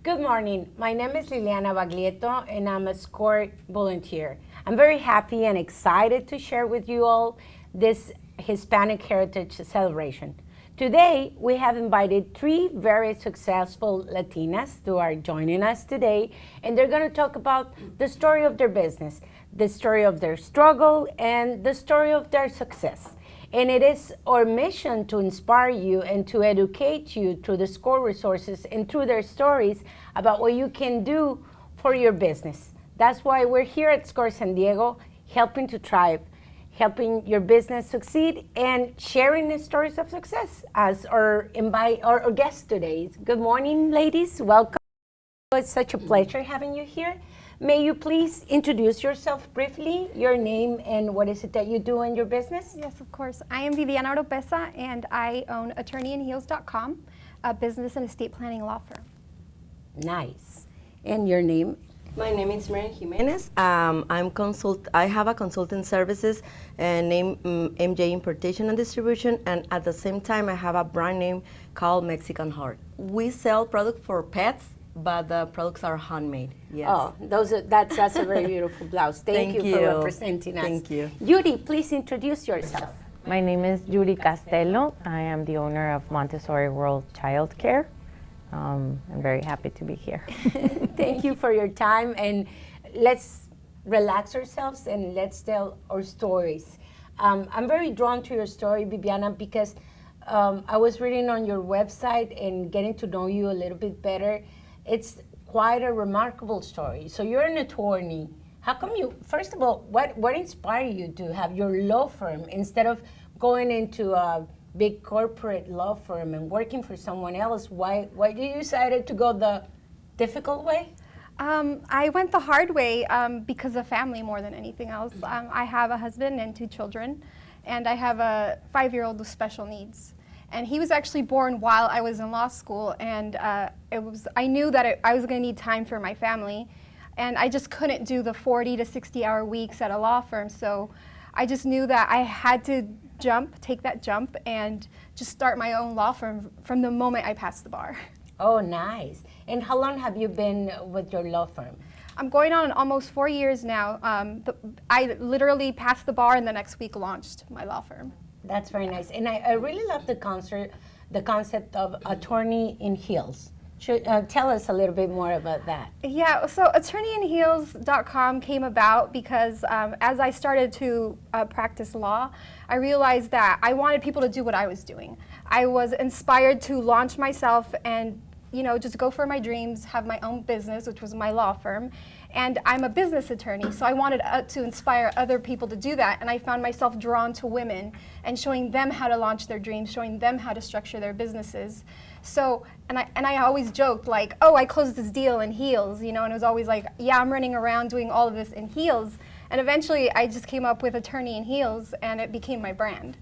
Good morning. My name is Liliana Baglieto, and I'm a SCORE volunteer. I'm very happy and excited to share with you all this Hispanic Heritage Celebration. Today, we have invited 3 very successful Latinas who are joining us today, and they're going to talk about the story of their business, the story of their struggle, and the story of their success. And it is our mission to inspire you and to educate you through the SCORE resources and through their stories about what you can do for your business. That's why we're here at SCORE San Diego, helping to thrive, helping your business succeed, and sharing the stories of success as our guest today. Good morning, ladies. Welcome. It's such a pleasure having you here. May you please introduce yourself briefly, your name, and what is it that you do in your business? Yes, of course. I am Viviana Oropeza, and I own attorneyandheels.com, a business and estate planning law firm. Nice. And your name? My name is Miriam Jimenez. I have a consulting services named MJ Importation and Distribution, and at the same time I have a brand name called Mexican Heart. We sell products for pets, but the products are handmade. Yes. Oh, that's a very beautiful blouse. Thank you for representing us. Thank you. Yuri, please introduce yourself. My name is Yuri Castello. I am the owner of Montessori World Childcare. I'm very happy to be here. Thank you for your time, and let's relax ourselves and let's tell our stories. I'm very drawn to your story, Viviana, because I was reading on your website and getting to know you a little bit better. It's quite a remarkable story. So you're an attorney. How come first of all, what inspired you to have your law firm instead of going into a big corporate law firm and working for someone else? Why did you decide to go the difficult way? I went the hard way because of family more than anything else. I have a husband and 2 children, and I have a 5-year-old with special needs. And he was actually born while I was in law school, and I knew that I was going to need time for my family, and I just couldn't do the 40 to 60-hour weeks at a law firm. So I just knew that I had to take that jump, and just start my own law firm from the moment I passed the bar. Oh, nice. And how long have you been with your law firm? I'm going on almost 4 years now. I literally passed the bar, and the next week launched my law firm. That's very nice. And I really love the concept of attorney in heels. Tell us a little bit more about that. Yeah, so attorneyandheels.com came about because as I started to practice law, I realized that I wanted people to do what I was doing. I was inspired to launch myself and just go for my dreams, have my own business, which was my law firm. And I'm a business attorney, so I wanted to inspire other people to do that. And I found myself drawn to women and showing them how to launch their dreams, showing them how to structure their businesses. So, and I always joked like, oh, I closed this deal in heels, and it was always like, yeah, I'm running around doing all of this in heels. And eventually I just came up with Attorney in Heels, and it became my brand.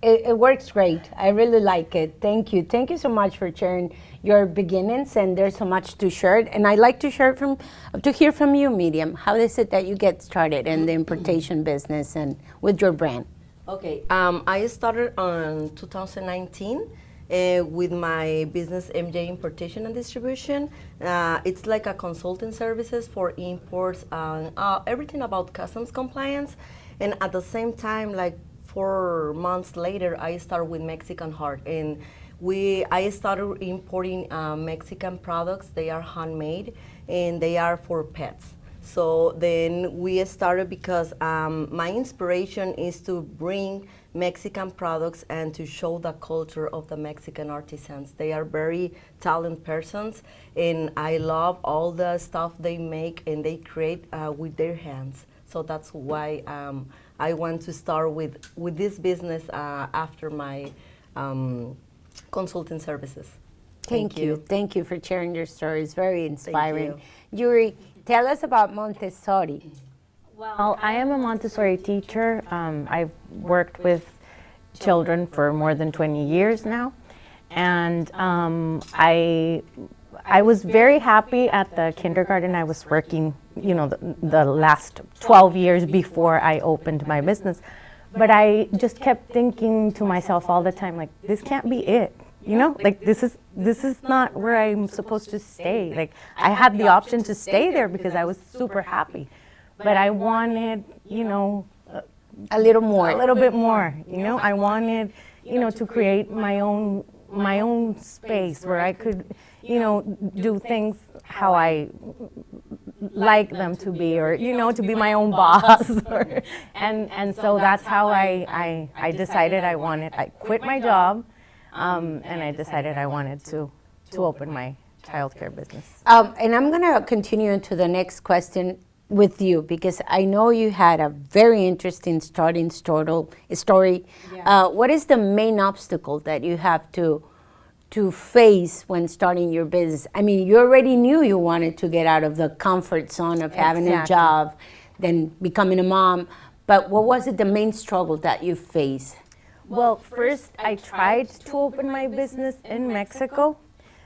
It works great. I really like it. Thank you. Thank you so much for sharing your beginnings, and there's so much to share. And I'd like to hear from you, Miriam. How is it that you get started in the importation business and with your brand? Okay, I started on 2019 with my business MJ Importation and Distribution. It's like a consulting services for imports, everything about customs compliance. And at the same time, like 4 months later, I started with Mexican Heart, and I started importing Mexican products. They are handmade, and they are for pets. So then we started because my inspiration is to bring Mexican products and to show the culture of the Mexican artisans. They are very talented persons, and I love all the stuff they make and they create with their hands. So that's why I want to start with this business after my consulting services. Thank you. Thank you for sharing your story. It's very inspiring. Yuri, tell us about Montessori. Well, I am a Montessori teacher. I've worked with children for more than 20 years now. And I was very happy at the kindergarten I was working, the last 12 years before I opened my business. But I just kept thinking to myself all the time, like, this can't be it. You know, like this is not where I'm supposed to stay. Like I had the option to stay there because I was super happy, but I wanted, you know, A little more. a little bit more. You know, I wanted, you know, to create my own space where I could, you know, do things how I like them to be, or you know, to be my own boss. And so that's how I decided I quit my job, and I decided I wanted to open my childcare business. And I'm going to continue into the next question with you because I know you had a very interesting starting story. What is the main obstacle that you have to face when starting your business? I mean, you already knew you wanted to get out of the comfort zone of having a job, then becoming a mom. But what was the main struggle that you faced? Well, first I tried to open my business in Mexico.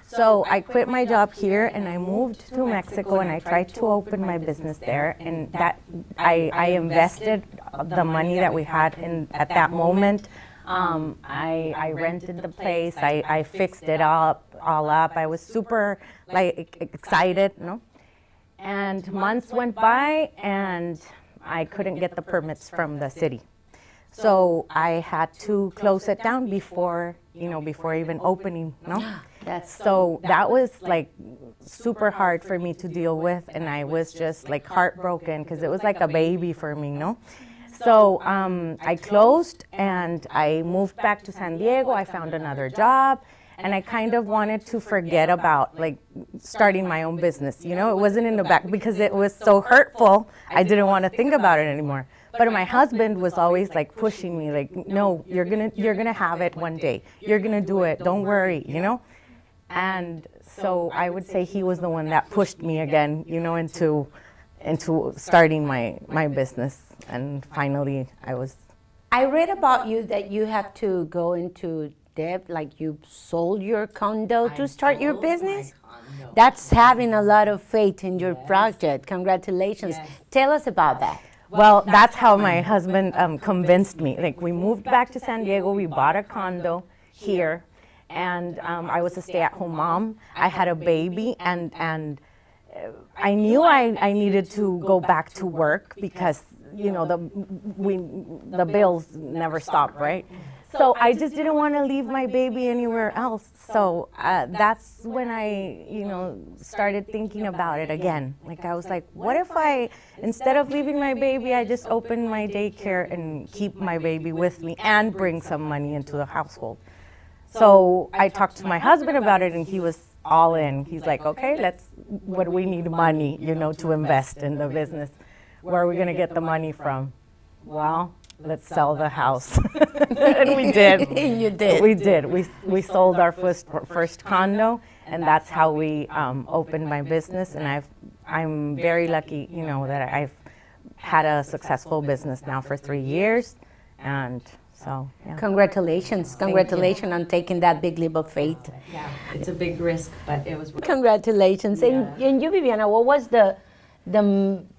So I quit my job here and I moved to Mexico and I tried to open my business there, and that I invested the money that we had at that moment. I rented the place, I fixed it all up. I was super excited, no? And months went by and I couldn't get the permits from the city. So I had to close it down before even opening, no? So that was like super hard for me to deal with, and I was just like heartbroken because it was like a baby for me, no? So I closed and I moved back to San Diego. I found another job, and I kind of wanted to forget about like starting my own business, you know? It wasn't in the back because it was so hurtful. I didn't want to think about it anymore. But my husband was always like pushing me, like, no, you're gonna have it one day. You're gonna do it. Don't worry, you know? And so I would say he was the one that pushed me again, you know, into starting my business. And finally I read about you that you have to go into debt, like you sold your condo to start your business. That's having a lot of faith in your project. Congratulations. Tell us about that. Well, that's how my husband convinced me. Like, we moved back to San Diego, we bought a condo here, and I was a stay-at-home mom. I had a baby, and I knew I needed to go back to work because, you know, the bills never stopped, right? So I just didn't want to leave my baby anywhere else. So that's when I, you know, started thinking about it again. Like, I was like, what if instead of leaving my baby, I just open my daycare and keep my baby with me and bring some money into the household? So I talked to my husband about it, and he was all in. He's like, okay, what do we need money, you know, to invest in the business? Where are we going to get the money from? Well, let's sell the house. And we did. You did. We did. We sold our first condo, and that's how we opened my business. And I'm very lucky, you know, that I've had a successful business now for 3 years, and so yeah. Congratulations on taking that big leap of faith. Yeah, it's a big risk, but it was. Congratulations. Yeah. And you, Viviana, what was the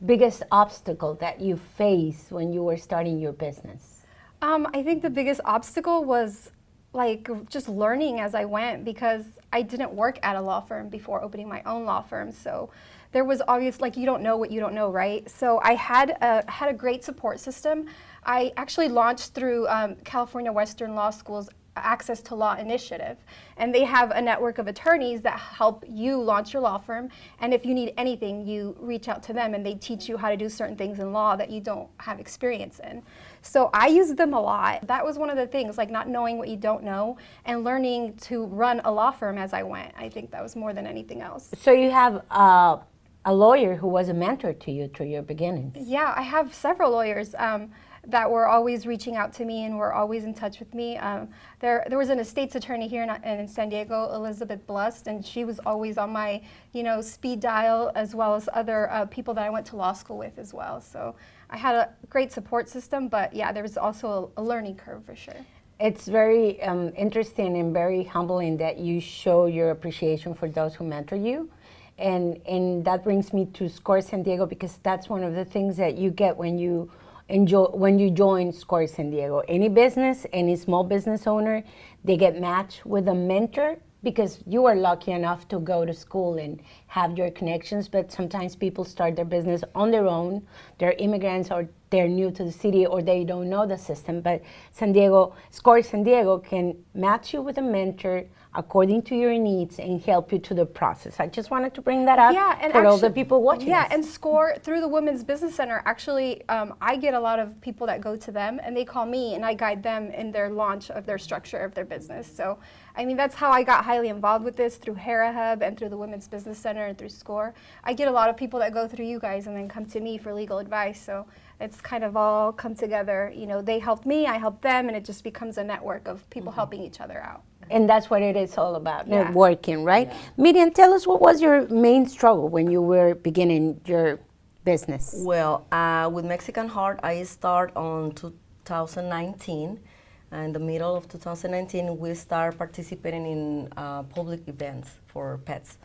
biggest obstacle that you faced when you were starting your business? I think the biggest obstacle was like just learning as I went, because I didn't work at a law firm before opening my own law firm. So there was like, you don't know what you don't know, right? So I had a great support system. I actually launched through California Western Law School's Access to Law initiative, and they have a network of attorneys that help you launch your law firm, and if you need anything, you reach out to them and they teach you how to do certain things in law that you don't have experience in. So I used them a lot. That was one of the things, like not knowing what you don't know and learning to run a law firm as I went. I think that was more than anything else. So you have a lawyer who was a mentor to you through your beginnings. Yeah, I have several lawyers that were always reaching out to me and were always in touch with me. There was an estates attorney here in San Diego, Elizabeth Blust, and she was always on my, you know, speed dial, as well as other people that I went to law school with as well. So I had a great support system, but yeah, there was also a learning curve for sure. It's very interesting and very humbling that you show your appreciation for those who mentor you. And that brings me to SCORE San Diego, because that's one of the things that you get when you enjoy when you join SCORE San Diego. Any business, any small business owner, they get matched with a mentor because you are lucky enough to go to school and have your connections, but sometimes people start their business on their own. They're immigrants or they're new to the city or they don't know the system. But SCORE San Diego can match you with a mentor according to your needs and help you to the process. I just wanted to bring that up for all the people watching Yeah, us. and SCORE, through the Women's Business Center, actually, I get a lot of people that go to them and they call me and I guide them in their launch of their structure of their business. So, I mean, that's how I got highly involved with this, through Hera Hub and through the Women's Business Center and through SCORE. I get a lot of people that go through you guys and then come to me for legal advice. So it's kind of all come together. You know, they help me, I help them, and it just becomes a network of people helping each other out. And that's what it is all about, Yeah. networking, right? Yeah. Miriam, tell us, what was your main struggle when you were beginning your business? Well, with Mexican Heart, I start on 2019. In the middle of 2019, we start participating in public events for pets.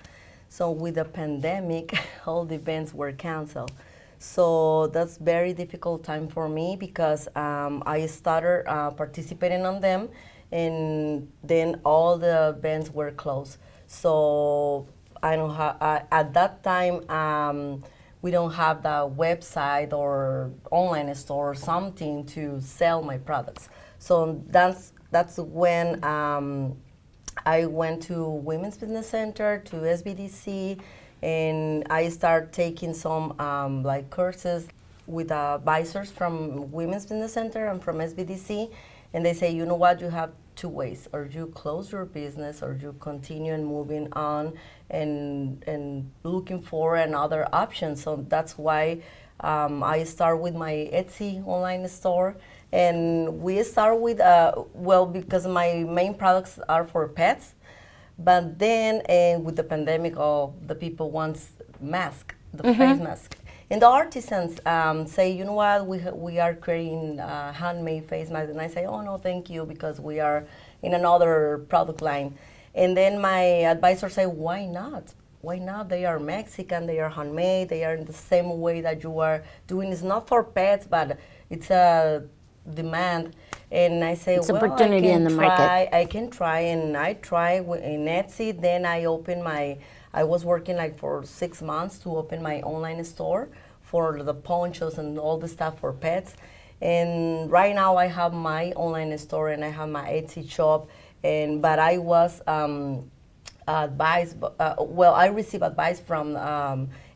So with the pandemic, all the events were canceled. So that's very difficult time for me because I started participating on them, and then all the events were closed. So I don't have at that time we don't have the website or online store or something to sell my products. So that's when I went to Women's Business Center, to SBDC, and I started taking some like courses with advisors from Women's Business Center and from SBDC, and they say, you know what, you have two ways: or you close your business, or you continue and moving on and looking for another option. So that's why I start with my Etsy online store, and we start with well, because my main products are for pets. But then with the pandemic, the people want mask, the face mask. And the artisans say, you know what, we are creating handmade face masks. And I say, oh, no, thank you, because we are in another product line. And then my advisor say, why not? Why not? They are Mexican, they are handmade, they are in the same way that you are doing. It's not for pets, but it's a demand. And I say, it's well, opportunity in the market. I can try, and I try in Etsy. Then I open I was working like for 6 months to open my online store for the ponchos and all the stuff for pets. And right now I have my online store and I have my Etsy shop. But I was advised, well, I received advice from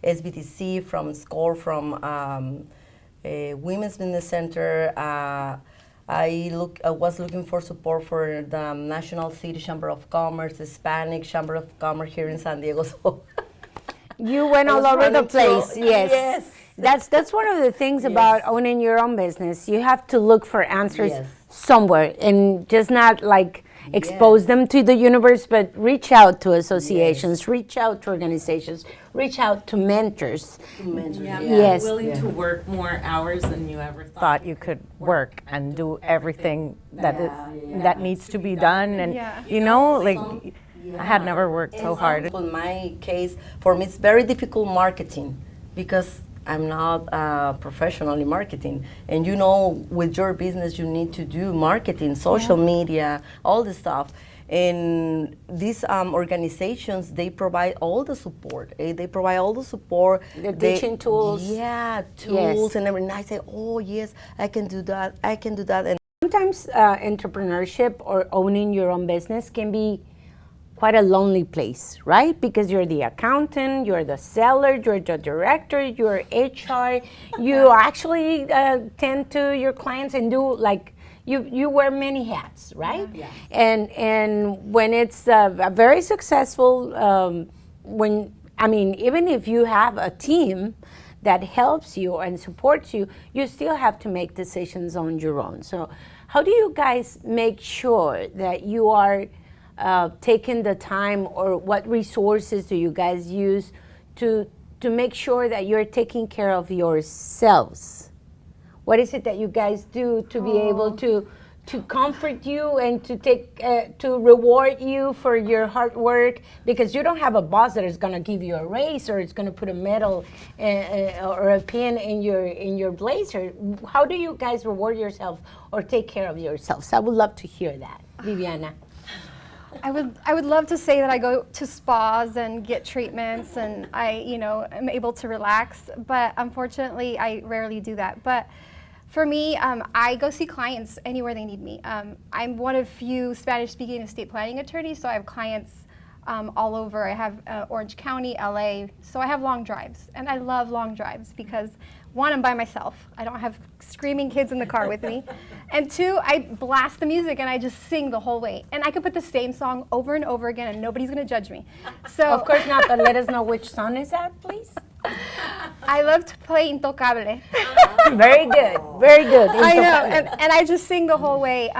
SBTC, from SCORE, from Women's Business Center. I was looking for support for the National City Chamber of Commerce, Hispanic Chamber of Commerce here in San Diego. So you went all over the place. Yes. That's one of the things about owning your own business. You have to look for answers somewhere, and just not like expose them to the universe, but reach out to associations, reach out to organizations, reach out to mentors. Yes. Willing to work more hours than you ever Thought you could work and do everything that needs to be done, and you know, like I had never worked so hard. In my case, for me, it's very difficult marketing because I'm not professional in marketing. And you know, with your business, you need to do marketing, social media, all the stuff. And these organizations, they provide all the support. They provide all the support. The teaching tools. Yeah, tools and everything. I say, oh, yes, I can do that. I can do that. And sometimes entrepreneurship or owning your own business can be quite a lonely place, right? Because you're the accountant, you're the seller, you're the director, you're HR. You actually tend to your clients and do like, you wear many hats, right? Yes. And when it's a very successful, even if you have a team that helps you and supports you, you still have to make decisions on your own. So how do you guys make sure that you are taking the time, or what resources do you guys use to make sure that you're taking care of yourselves? What is it that you guys do to be able to comfort you and to to reward you for your hard work, because you don't have a boss that is going to give you a raise or it's going to put a medal or a pin in your blazer. How do you guys reward yourself or take care of yourselves? I would love to hear that, Viviana. I would love to say that I go to spas and get treatments and I, am able to relax, but unfortunately I rarely do that. But for me, I go see clients anywhere they need me. I'm one of few Spanish-speaking estate planning attorneys, so I have clients all over. I have Orange County, LA, so I have long drives, and I love long drives because one, I'm by myself. I don't have screaming kids in the car with me. And two, I blast the music and I just sing the whole way. And I could put the same song over and over again and nobody's gonna judge me. So of course not, but let us know which song is that, please. I love to play Intocable. Very good, very good. I know, and I just sing the whole way.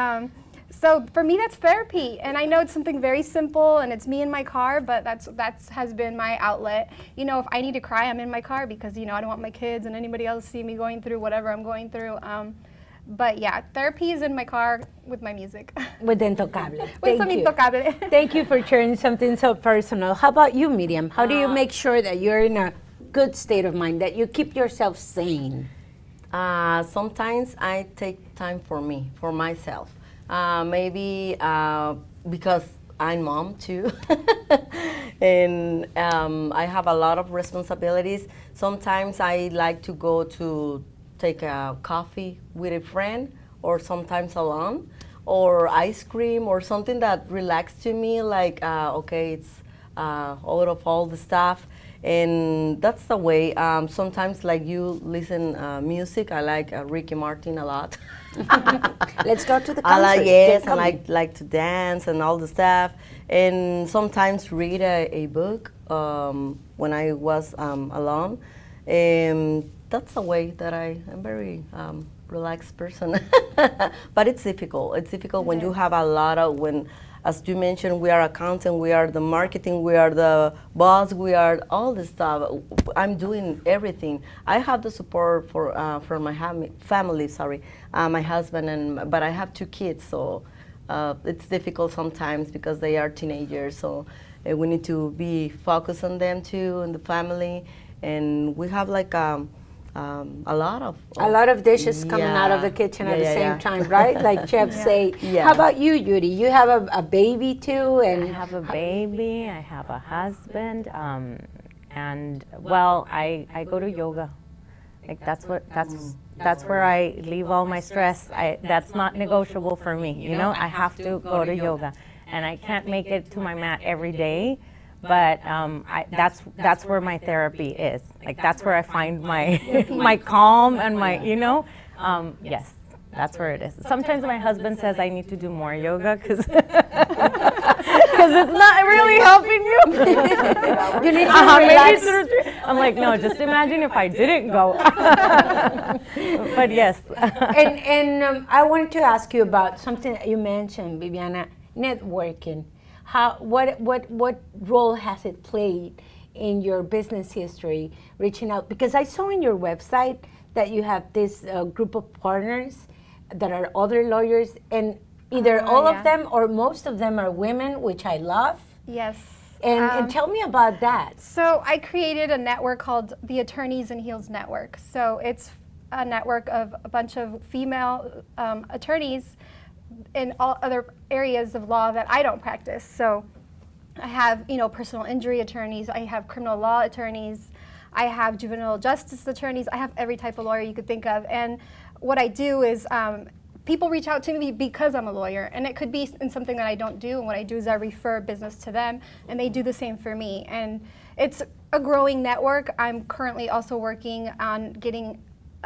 So for me, that's therapy, and I know it's something very simple, and it's me in my car, but that's has been my outlet. If I need to cry, I'm in my car because I don't want my kids and anybody else to see me going through whatever I'm going through. But yeah, therapy is in my car with my music. With Intocable. With some Intocable. Thank you for sharing something so personal. How about you, Miriam? How do you make sure that you're in a good state of mind, that you keep yourself sane? Sometimes I take time for me, for myself. Maybe because I'm mom too, and I have a lot of responsibilities. Sometimes I like to go to take a coffee with a friend, or sometimes alone, or ice cream, or something that relaxes to me, like, okay, it's out of all the stuff. And that's the way. Sometimes, like, you listen music. I like Ricky Martin a lot. Let's go to the concert. I like to dance and all the stuff. And sometimes read a book when I was alone. And that's the way that I am very relaxed person. But it's difficult. It's difficult when you have a lot of, as you mentioned, we are accountant, we are the marketing, we are the boss, we are all this stuff. I'm doing everything. I have the support for my family, my husband, but I have 2 kids, so it's difficult sometimes because they are teenagers. So we need to be focused on them too, and the family, and we have like a lot of dishes coming out of the kitchen at the same time, right? Like chefs say. Yeah. How about you, Yuri? You have a baby too, and I have a baby. I have a husband, and well, I go to yoga. Like that's where I leave all my stress. That's not negotiable for me. I have to go to yoga, and I can't make it to my mat every day. But that's where my therapy is. Like that's where I find my my calm and my yes, that's where it is. Sometimes my husband says I need to do more yoga because it's not really helping you. You need to relax. I'm like, no, just imagine if I didn't go. But yes. And I wanted to ask you about something that you mentioned, Viviana, networking. What role has it played in your business history, reaching out? Because I saw on your website that you have this group of partners that are other lawyers, and either all of them or most of them are women, which I love. Yes. And tell me about that. So I created a network called the Attorneys in Heels Network. So it's a network of a bunch of female attorneys in all other areas of law that I don't practice. So I have, personal injury attorneys, I have criminal law attorneys, I have juvenile justice attorneys, I have every type of lawyer you could think of. And what I do is people reach out to me because I'm a lawyer, and it could be in something that I don't do, and what I do is I refer business to them, and they do the same for me. And it's a growing network. I'm currently also working on getting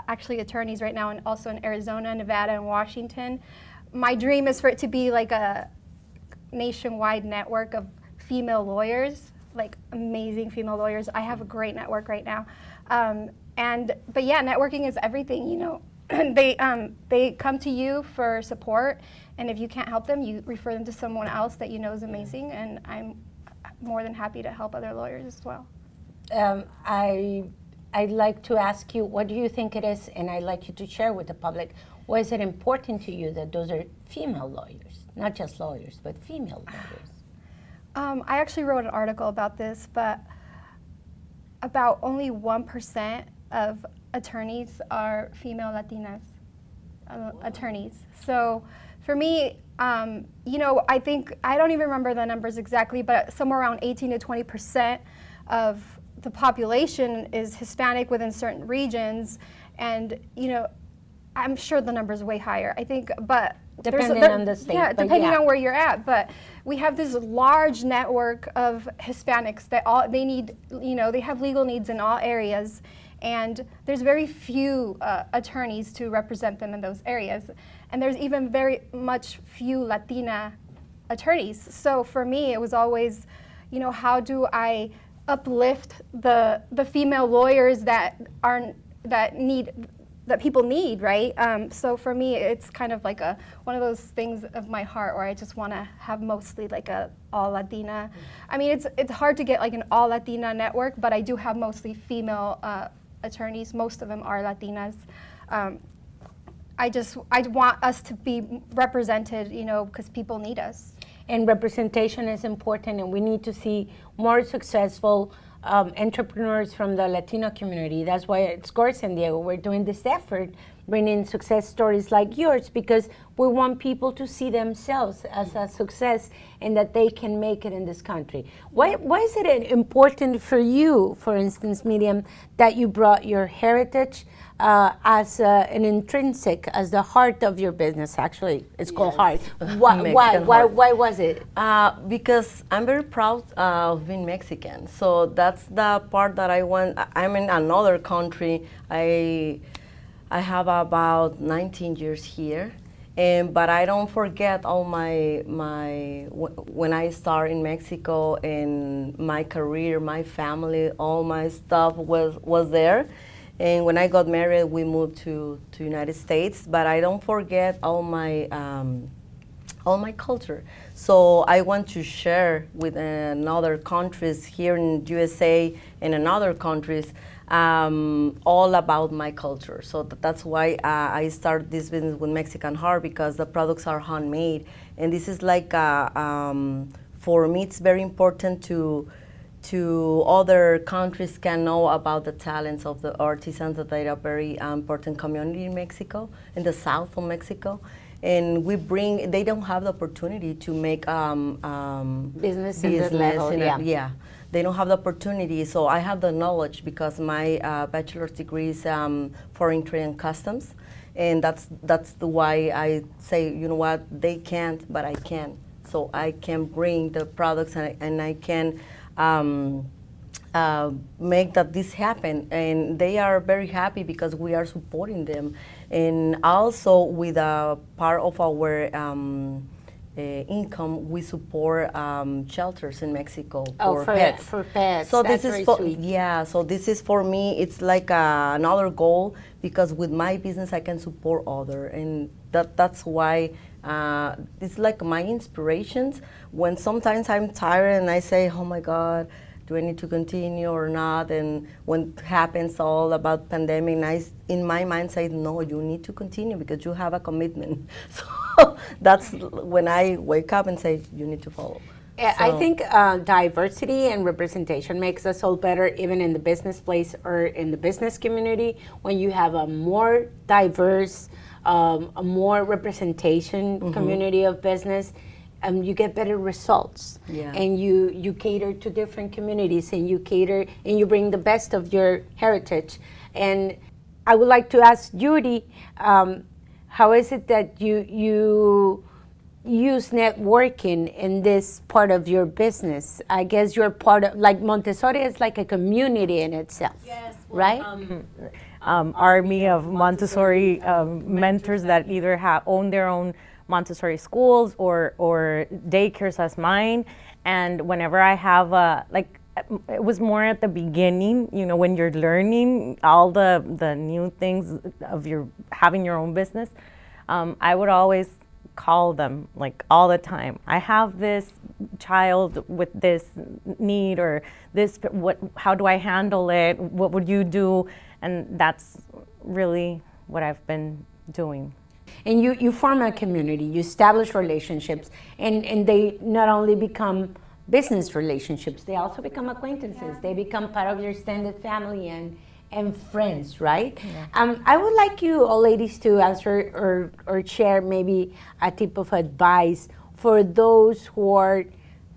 actually attorneys right now, and also in Arizona, Nevada, and Washington. My dream is for it to be like a nationwide network of female lawyers, like amazing female lawyers. I have a great network right now. But yeah, networking is everything, They come to you for support, and if you can't help them, you refer them to someone else that you know is amazing, and I'm more than happy to help other lawyers as well. I'd like to ask you, what do you think it is, and I'd like you to share with the public, Why is it important to you that those are female lawyers, not just lawyers, but female lawyers? I actually wrote an article about this, but about only 1% of attorneys are female Latinas attorneys. So for me, you know, I think, I don't even remember the numbers exactly, but somewhere around 18 to 20% of the population is Hispanic within certain regions. And, you know, I'm sure the number's way higher. I think, but Depending on the state. Yeah, but depending yeah. on where you're at. But we have this large network of Hispanics that they need, you know, they have legal needs in all areas. And there's very few attorneys to represent them in those areas. And there's even very much few Latina attorneys. So for me, it was always, you know, how do I uplift the female lawyers that people need, right? So for me, it's kind of like one of those things of my heart where I just want to have mostly like a all Latina. I mean, it's hard to get like an all Latina network, but I do have mostly female attorneys. Most of them are Latinas. I want us to be represented, you know, because people need us. And representation is important, and we need to see more successful entrepreneurs from the Latino community. That's why at SCORE San Diego we're doing this effort, bringing success stories like yours, because we want people to see themselves as a success and that they can make it in this country. Why is it important for you, for instance, Miriam, that you brought your heritage as an intrinsic, as the heart of your business? Actually, it's called heart. Why was it? Because I'm very proud of being Mexican. So that's the part that I want. I'm in another country. I have about 19 years here, but I don't forget all when I started in Mexico and my career, my family, all my stuff was there. And when I got married, we moved to United States, but I don't forget all my culture. So I want to share with other countries here in USA and in other countries all about my culture. So that's why I started this business with Mexican Heart, because the products are handmade. And this is like, for me, it's very important to other countries can know about the talents of the artisans, that they are a very important community in Mexico, in the south of Mexico. And they don't have the opportunity to make business in this level, yeah. They don't have the opportunity, so I have the knowledge because my bachelor's degree is foreign trade and customs, and that's why I say, you know what, they can't, but I can. So I can bring the products and I can make that this happen, and they are very happy because we are supporting them. And also with a part of our income, we support shelters in Mexico for pets. For pets. So that's this is very sweet. So this is for me. It's like another goal, because with my business I can support other, and that's why it's like my inspirations. When sometimes I'm tired and I say, oh my God, do I need to continue or not? And when it happens all about pandemic, in my mind say, no, you need to continue because you have a commitment. So that's when I wake up and say, you need to follow. I think diversity and representation makes us all better, even in the business place or in the business community. When you have a more diverse, a more representation community of business, you get better results. Yeah. And you cater to different communities, and you cater and you bring the best of your heritage. And I would like to ask Yuri, how is it that you use networking in this part of your business? I guess you're part of, like, Montessori is like a community in itself. Yes. Right? Army of Montessori mentors that either own their own Montessori schools or daycares as mine. And whenever I have it was more at the beginning, you know, when you're learning all the new things of having your own business, I would always call them like all the time. I have this child with this need or this, how do I handle it? What would you do? And that's really what I've been doing. and you form a community, you establish relationships, and they not only become business relationships, they also become acquaintances. They become part of your extended family and friends, right? Yeah. I would like you all ladies to answer or share maybe a tip of advice for those who are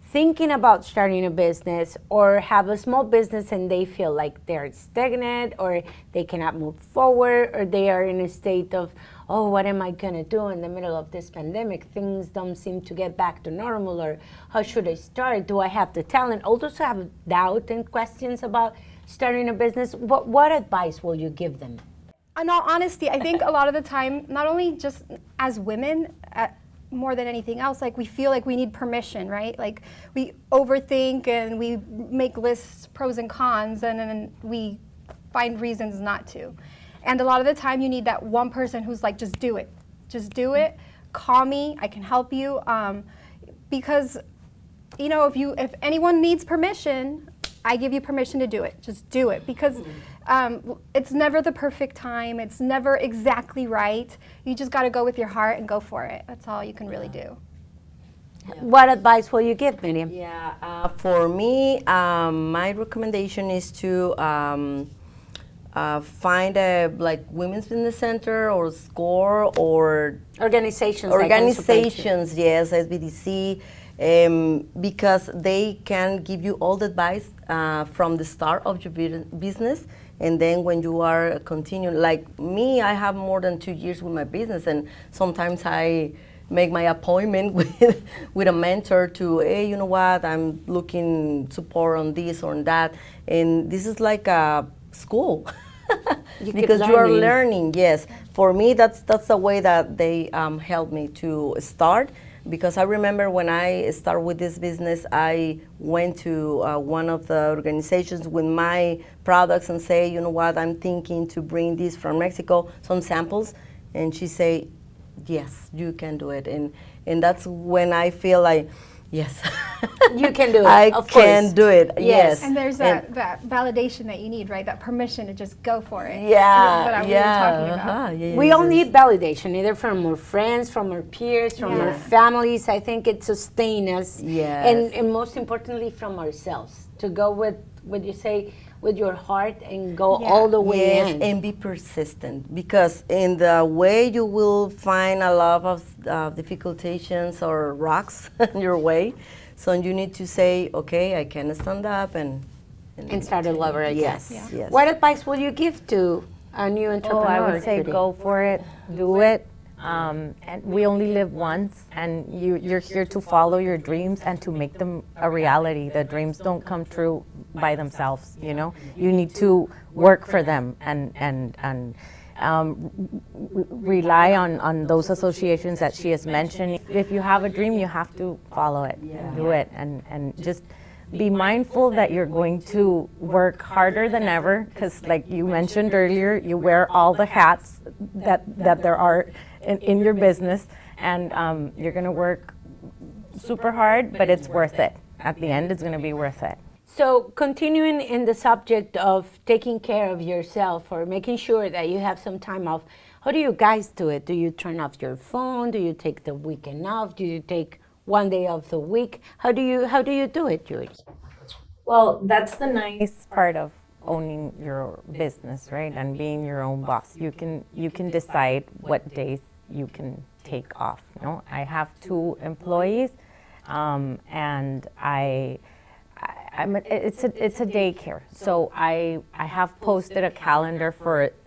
thinking about starting a business or have a small business and they feel like they're stagnant or they cannot move forward or they are in a state of, oh, what am I gonna do in the middle of this pandemic? Things don't seem to get back to normal, or how should I start? Do I have the talent? All those have doubt and questions about starting a business. What advice will you give them? In all honesty, I think a lot of the time, not only just as women, more than anything else, like we feel like we need permission, right? Like we overthink and we make lists, pros and cons, and then we find reasons not to. And a lot of the time you need that one person who's like, just do it. Just do it. Call me, I can help you. Because, you know, if anyone needs permission, I give you permission to do it. Just do it. Because it's never the perfect time. It's never exactly right. You just got to go with your heart and go for it. That's all you can really do. Yeah. What advice will you give, Miriam? Yeah, for me, my recommendation is to find a women's business center or SCORE or organizations, yes, SBDC. Because they can give you all the advice from the start of your business, and then when you are continuing, like me, I have more than 2 years with my business, and sometimes I make my appointment with a mentor to, hey, you know what, I'm looking support on this or on that, and this is like a school. Because you are learning, yes. For me, that's the way that they helped me to start. Because I remember when I started with this business, I went to one of the organizations with my products and say, you know what, I'm thinking to bring this from Mexico, some samples. And she say, yes, you can do it. And that's when I feel like, yes. You can do it. I can do it, yes. And there's that validation that you need, right? That permission to just go for it. Yeah, we were talking about. We all need validation, either from our friends, from our peers, from our families. I think it sustains us. Yes. And most importantly, from ourselves. To go with what you say, with your heart and go all the way in. And be persistent, because in the way you will find a lot of difficulties or rocks in your way. So you need to say, okay, I can stand up and start all over again. Yes, yes. What advice will you give to a new entrepreneur? I would say today? go for it, do it. And we only live once, and you're here to follow your dreams and to make them a reality. The dreams don't come true by themselves, you know. You need to work for them and rely on those associations that she has mentioned. If you have a dream, you have to follow it, do it, and just be mindful that you're going to work harder than ever, because like you mentioned earlier, you wear all the hats that there are in your business, and you're going to work super hard, but it's worth it. At the end, it's going to be worth it. So continuing in the subject of taking care of yourself or making sure that you have some time off, how do you guys do it? Do you turn off your phone? Do you take the weekend off? Do you take one day of the week? How do you do it, Yuri? Well, that's the nice part of owning your business, right? And being your own boss. You can decide what days you can take off. You know, I have 2 employees, and it's a daycare. So I have posted a calendar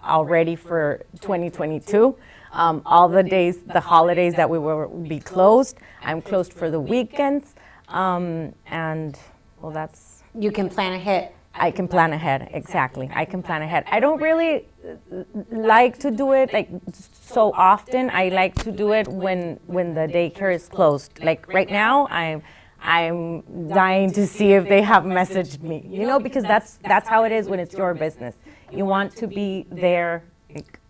already for 2022. All the days, the holidays that we will be closed. I'm closed for the weekends, and well, that's. You can plan ahead. I can plan ahead, exactly. I can plan ahead. I don't really like to do it like so often. I like to do it when the daycare is closed. Like right now, I'm dying to see if they have messaged me, you know, because that's how it is when it's your business. You want to be there.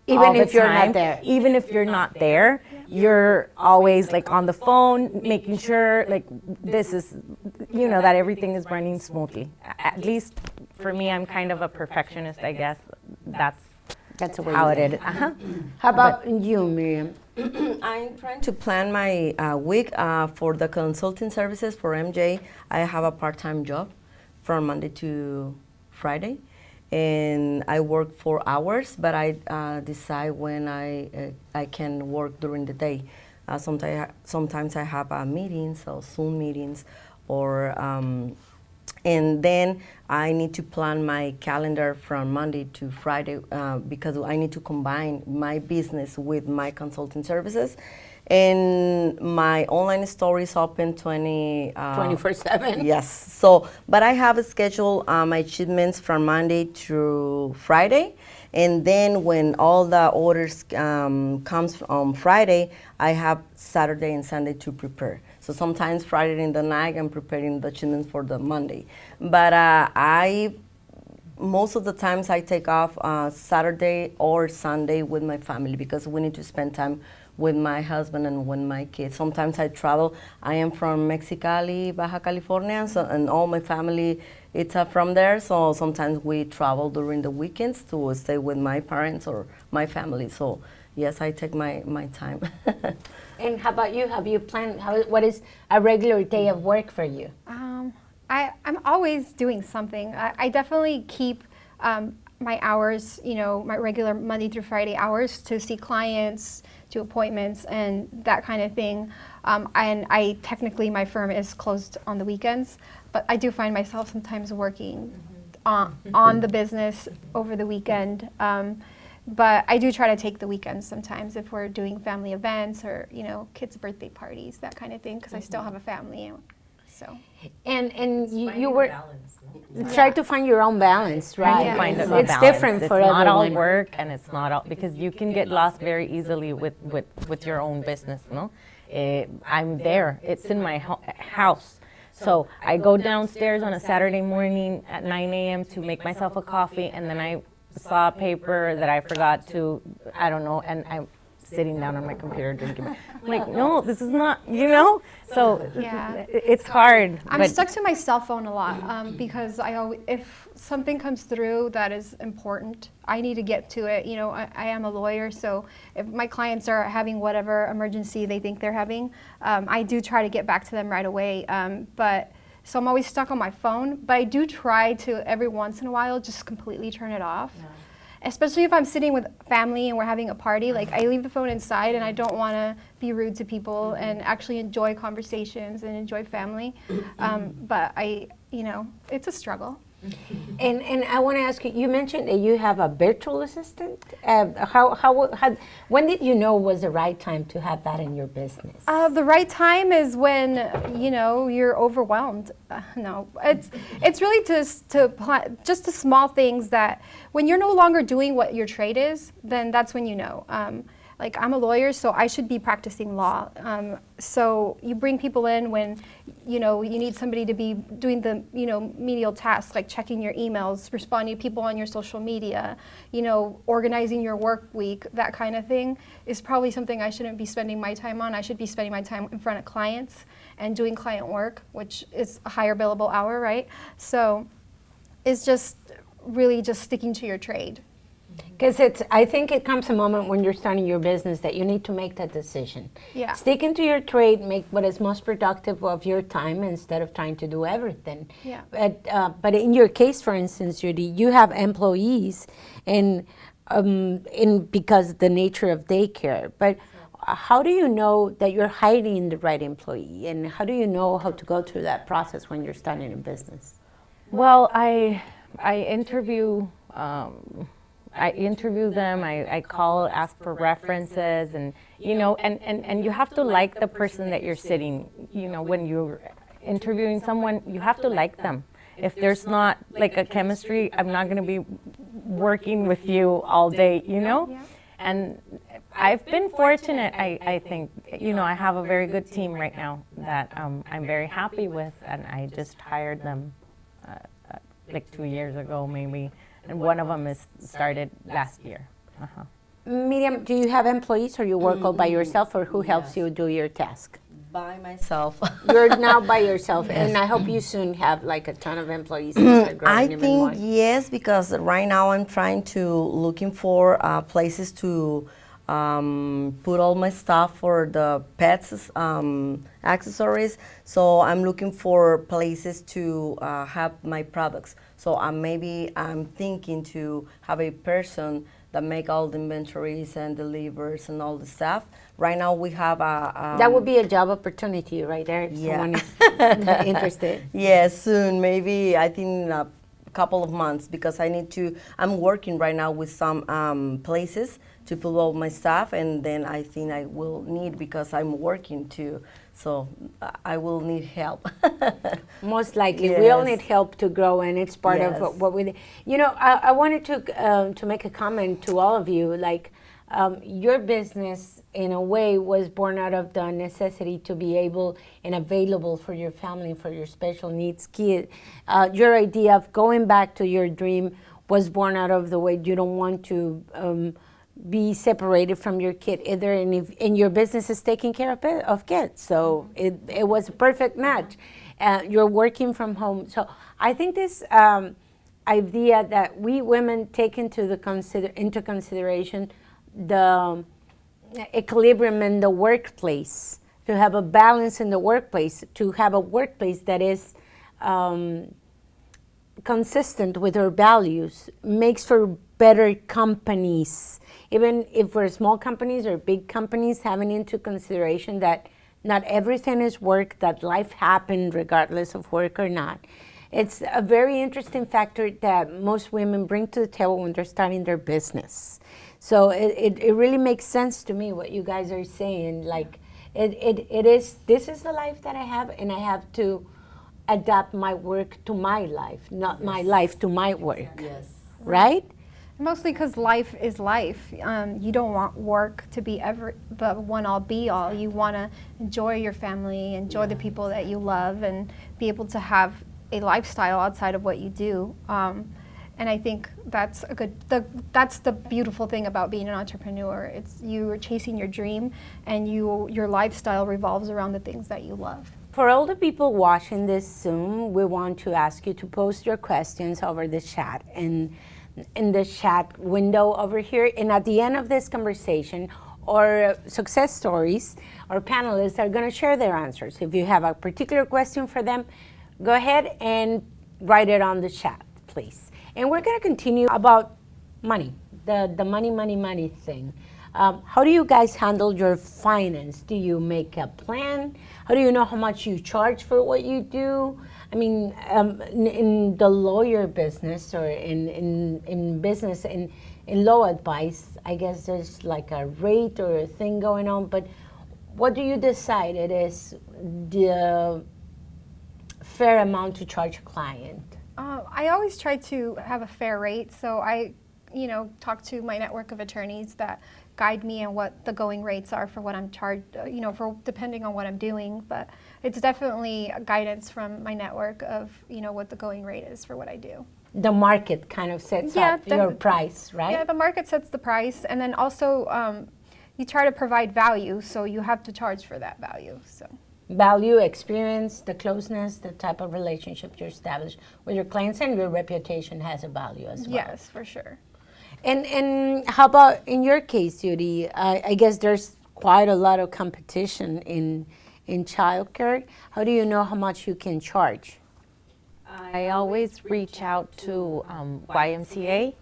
Even if you're not there. Even if you're not there, you're always like on the phone, making sure like this is, you know, that everything is running smoothly. At least for me, I'm kind of a perfectionist, I guess. That's the way how you it do is. Uh-huh. How about you, Miriam? I'm trying to plan my week for the consulting services for MJ. I have a part-time job from Monday to Friday, and I work 4 hours, but I decide when I can work during the day. Sometimes I have meetings or Zoom meetings, or and then I need to plan my calendar from Monday to Friday because I need to combine my business with my consulting services. And my online store is open 24/7. Yes. So, but I have a schedule my shipments from Monday through Friday, and then when all the orders comes on Friday, I have Saturday and Sunday to prepare. So sometimes Friday in the night I'm preparing the shipments for the Monday. But most of the times I take off Saturday or Sunday with my family because we need to spend time with my husband and with my kids. Sometimes I travel. I am from Mexicali, Baja California, so, and all my family it's from there. So sometimes we travel during the weekends to stay with my parents or my family. So yes, I take my time. And how about you? Have you planned, what is a regular day of work for you? I'm always doing something. I definitely keep my hours, my regular Monday through Friday hours to see clients, do appointments, and that kind of thing. And I technically, my firm is closed on the weekends, but I do find myself sometimes working on the business over the weekend. But I do try to take the weekends sometimes if we're doing family events or, kids' birthday parties, that kind of thing, because I still have a family. So. And you were try to find your own balance, right? Yeah. Find a It's balance. different for It's not all everyone. work, and it's not all, because you can get lost very easily with your own business, no? I'm there. It's in my house. So I go downstairs on a Saturday morning at 9 a.m. to make myself a coffee, and then I saw a paper that I forgot to, I don't know, and I'm sitting down on my computer drinking. I'm like, no, this is not, So Yeah. it's hard. I'm but stuck to my cell phone a lot because if something comes through that is important, I need to get to it. I am a lawyer, so if my clients are having whatever emergency they think they're having, I do try to get back to them right away. So I'm always stuck on my phone, but I do try to every once in a while just completely turn it off. Yeah. Especially if I'm sitting with family and we're having a party, like I leave the phone inside and I don't want to be rude to people and actually enjoy conversations and enjoy family. But it's a struggle. And I want to ask you, you mentioned that you have a virtual assistant. When did you know was the right time to have that in your business? The right time is when, you're overwhelmed. No, it's really just the small things that when you're no longer doing what your trade is, then that's when you know. Like I'm a lawyer, so I should be practicing law. So you bring people in when, you need somebody to be doing the, menial tasks like checking your emails, responding to people on your social media, organizing your work week, that kind of thing is probably something I shouldn't be spending my time on. I should be spending my time in front of clients and doing client work, which is a higher billable hour, right? So it's just really just sticking to your trade. Because I think it comes a moment when you're starting your business that you need to make that decision. Yeah. Stick into your trade, make what is most productive of your time instead of trying to do everything. Yeah. But in your case, for instance, Yuri, you have employees, and because the nature of daycare. But how do you know that you're hiring the right employee, and how do you know how to go through that process when you're starting a business? Well, I interview. I interview them, I call, ask for references, and and you have to like the person that you're sitting, when you're interviewing someone, you have to like them. If there's not like a chemistry, I'm not going to be working with you all day, Yeah. And I've been fortunate, I think, I have a very good team right now that I'm very happy with, and I just hired them like 2 years ago maybe. And one of them is started last year. Miriam, do you have employees or you work all by yourself, or who helps you do your task? by myself. You're now by yourself, and I hope you soon have like a ton of employees and start growing I even think more. yes, because right now I'm trying to looking for places to put all my stuff for the pets accessories. So I'm looking for places to have my products. So maybe I'm thinking to have a person that make all the inventories and delivers and all the stuff. Right now we have a That would be a job opportunity right there if someone is interested. yes, soon, maybe I think in a couple of months, because I'm working right now with some places to pull all my stuff, and then I think I will need, because I'm working too, so I will need help. Most likely, we all Yes. need help to grow, and it's part Yes. of what we. You know, I wanted to make a comment to all of you. Like, your business, in a way, was born out of the necessity to be able and available for your family, for your special needs kid. Your idea of going back to your dream was born out of the way you don't want to be separated from your kid either, and your business is taking care of kids, so it was a perfect match. You're working from home, so I think this idea that we women take into consideration the equilibrium in the workplace, to have a balance in the workplace, to have a workplace that is consistent with our values, makes for better companies. Even if we're small companies or big companies, having into consideration that not everything is work, that life happened regardless of work or not. It's a very interesting factor that most women bring to the table when they're starting their business. So it really makes sense to me what you guys are saying. Like, this is the life that I have, and I have to adapt my work to my life, not my life to my work. Yes. Right? Mostly because life is life. You don't want work to be the one-all be-all. You want to enjoy your family, enjoy the people that you love, and be able to have a lifestyle outside of what you do. And I think that's that's the beautiful thing about being an entrepreneur. It's you are chasing your dream, and your lifestyle revolves around the things that you love. For all the people watching this Zoom, we want to ask you to post your questions over the chat and in the chat window over here. And at the end of this conversation, our success stories, our panelists are going to share their answers. If you have a particular question for them, go ahead and write it on the chat, please. And we're going to continue about money, the money thing. How do you guys handle your finance? Do you make a plan? How do you know how much you charge for what you do? I mean, in the lawyer business or in business, in law advice, I guess there's like a rate or a thing going on, but what do you decide it is the fair amount to charge a client? I always try to have a fair rate, so I talk to my network of attorneys that guide me on what the going rates are for what I'm charged, for depending on what I'm doing. But it's definitely guidance from my network of, what the going rate is for what I do. The market kind of sets up your price, right? Yeah, the market sets the price, and then also you try to provide value, so you have to charge for that value. So. Value, experience, the closeness, the type of relationship you establish with your clients, and your reputation has a value as well. Yes, for sure. And how about in your case, Yuri? I guess there's quite a lot of competition in childcare. How do you know how much you can charge? I always reach out to YMCA,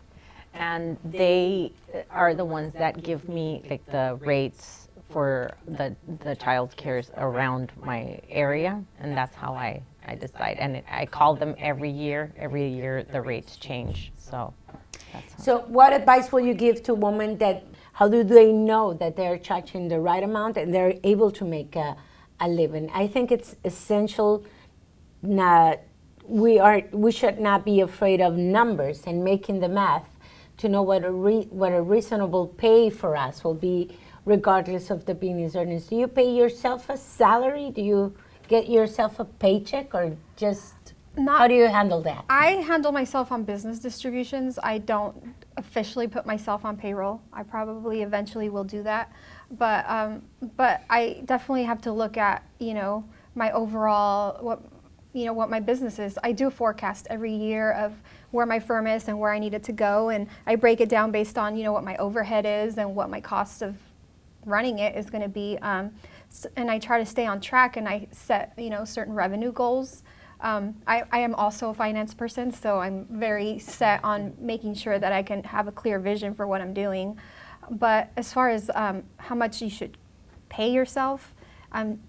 and they are the ones that give me like the rates for the child cares around my area, and that's how I decide. And I call them every year. Every year the rates change. So what advice will you give to women that, how do they know that they're charging the right amount and they're able to make a living? I think it's essential. We should not be afraid of numbers and making the math to know what a reasonable pay for us will be, regardless of the business earnings. Do you pay yourself a salary? Do you get yourself a paycheck, or just how do you handle that? I handle myself on business distributions. I don't officially put myself on payroll. I probably eventually will do that. But I definitely have to look at, my overall, what my business is. I do forecast every year of where my firm is and where I need it to go, and I break it down based on, what my overhead is and what my cost of running it is going to be. And I try to stay on track, and I set, certain revenue goals. I am also a finance person, so I'm very set on making sure that I can have a clear vision for what I'm doing. But as far as how much you should pay yourself,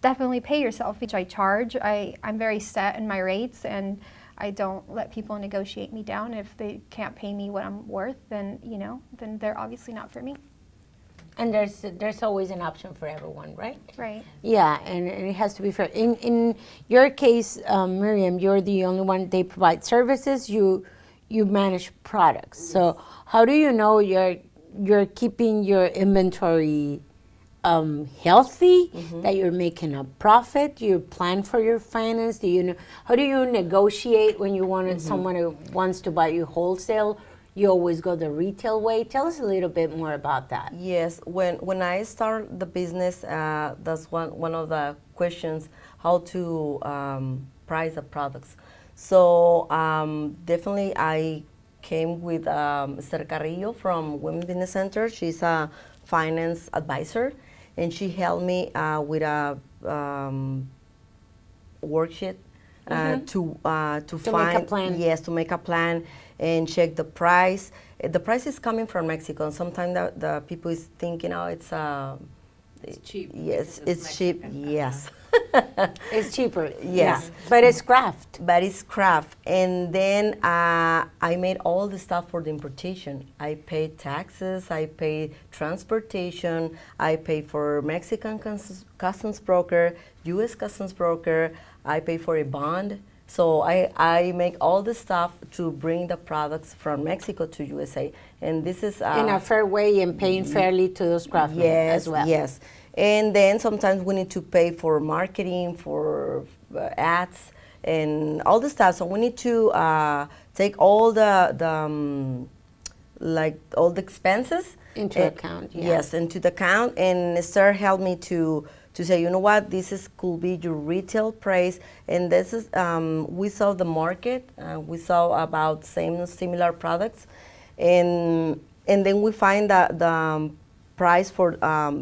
definitely pay yourself, which I charge. I'm very set in my rates, and I don't let people negotiate me down. If they can't pay me what I'm worth, then then they're obviously not for me. And there's always an option for everyone, right? Right. Yeah, and it has to be fair. In your case, Miriam, you're the only one. They provide services. You manage products. Yes. So how do you know you're keeping your inventory healthy? Mm-hmm. That you're making a profit? You plan for your finance. Do you know how do you negotiate when you want mm-hmm. someone who wants to buy you wholesale? You always go the retail way. Tell us a little bit more about that. Yes, when I started the business, that's one of the questions, how to price the products. So definitely I came with Esther Carrillo from Women Business Center. She's a finance advisor, and she helped me with a worksheet mm-hmm. to find, make a plan. Yes, to make a plan and check the price. The price is coming from Mexico, and sometimes the people is thinking, oh, it's cheap. Yes, it's cheap. Yes. It's cheaper. Yes. Yeah. But it's craft. But it's craft. And then I made all the stuff for the importation. I paid taxes, I paid transportation, I paid for Mexican customs broker, U.S. customs broker, I paid for a bond. So I make all the stuff to bring the products from Mexico to USA. And this is... in a fair way and paying fairly to those craftsmen as well. Yes. And then sometimes we need to pay for marketing, for ads, and all the stuff. So we need to take all the all the expenses into account. Yeah. Yes, into the account. And Esther helped me to say, you know what, could be your retail price, and this is we saw the market. We saw about similar products, and then we find the price for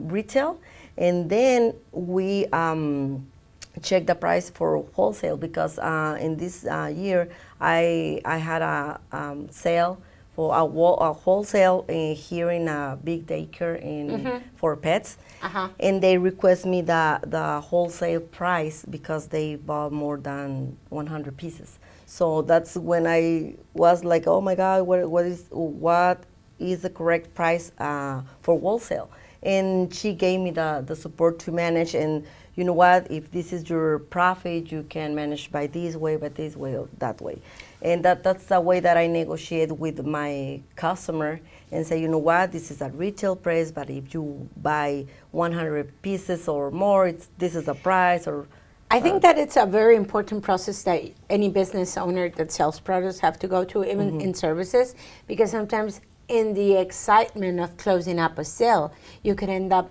retail. And then we check the price for wholesale, because in this year I had a sale for a wholesale here in a big daycare mm-hmm. for pets. Uh-huh. And they request me the wholesale price because they bought more than 100 pieces. So that's when I was like, oh my God, what is the correct price for wholesale? And she gave me the support to manage. And you know what, if this is your profit, you can manage by this way, or that way. And that's the way that I negotiate with my customer and say, you know what, this is a retail price, but if you buy 100 pieces or more, this is the price. Or I think that it's a very important process that any business owner that sells products have to go through, even mm-hmm. in services, because sometimes in the excitement of closing up a sale, you could end up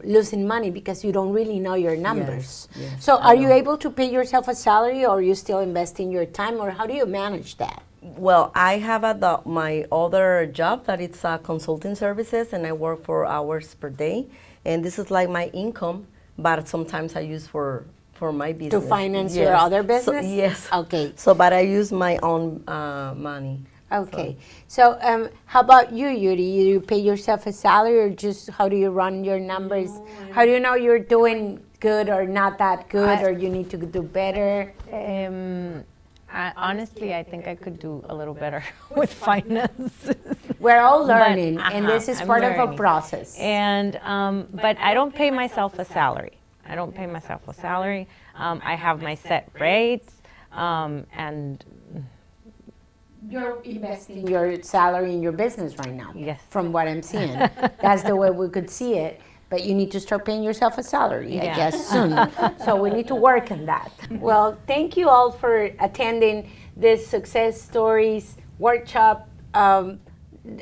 losing money because you don't really know your numbers. Yes, so are you able to pay yourself a salary, or are you still investing your time, or how do you manage that? Well, I have my other job that it's consulting services, and I work 4 hours per day, and this is like my income, but sometimes I use for my business. To finance your other business? So, yes. Okay. So, but I use my own money. Okay. So how about you, Yuri? You pay yourself a salary, or just how do you run your numbers? How do you know you're doing good or not that good, or you need to do better? Honestly, I think I could do a little better with finance. We're all learning, and this is part of a process. And but I don't pay myself a salary. I have my set rates, and you're investing your salary in your business right now. Yes. From what I'm seeing. That's the way we could see it. But you need to start paying yourself a salary, I guess, soon. So we need to work on that. Well, thank you all for attending this Success Stories workshop.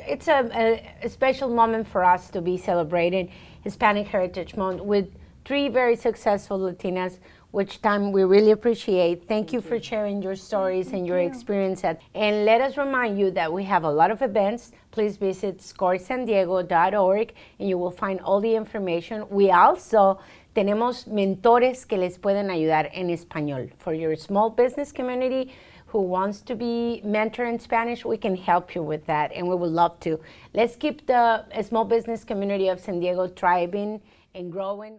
it's a special moment for us to be celebrating Hispanic Heritage Month with 3 very successful Latinas, which time we really appreciate. Thank you for sharing your stories and your experiences. And let us remind you that we have a lot of events. Please visit scoresandiego.org and you will find all the information. We also tenemos mentores que les pueden ayudar en español. For your small business community who wants to be mentored in Spanish, we can help you with that, and we would love to. Let's keep the small business community of San Diego thriving and growing.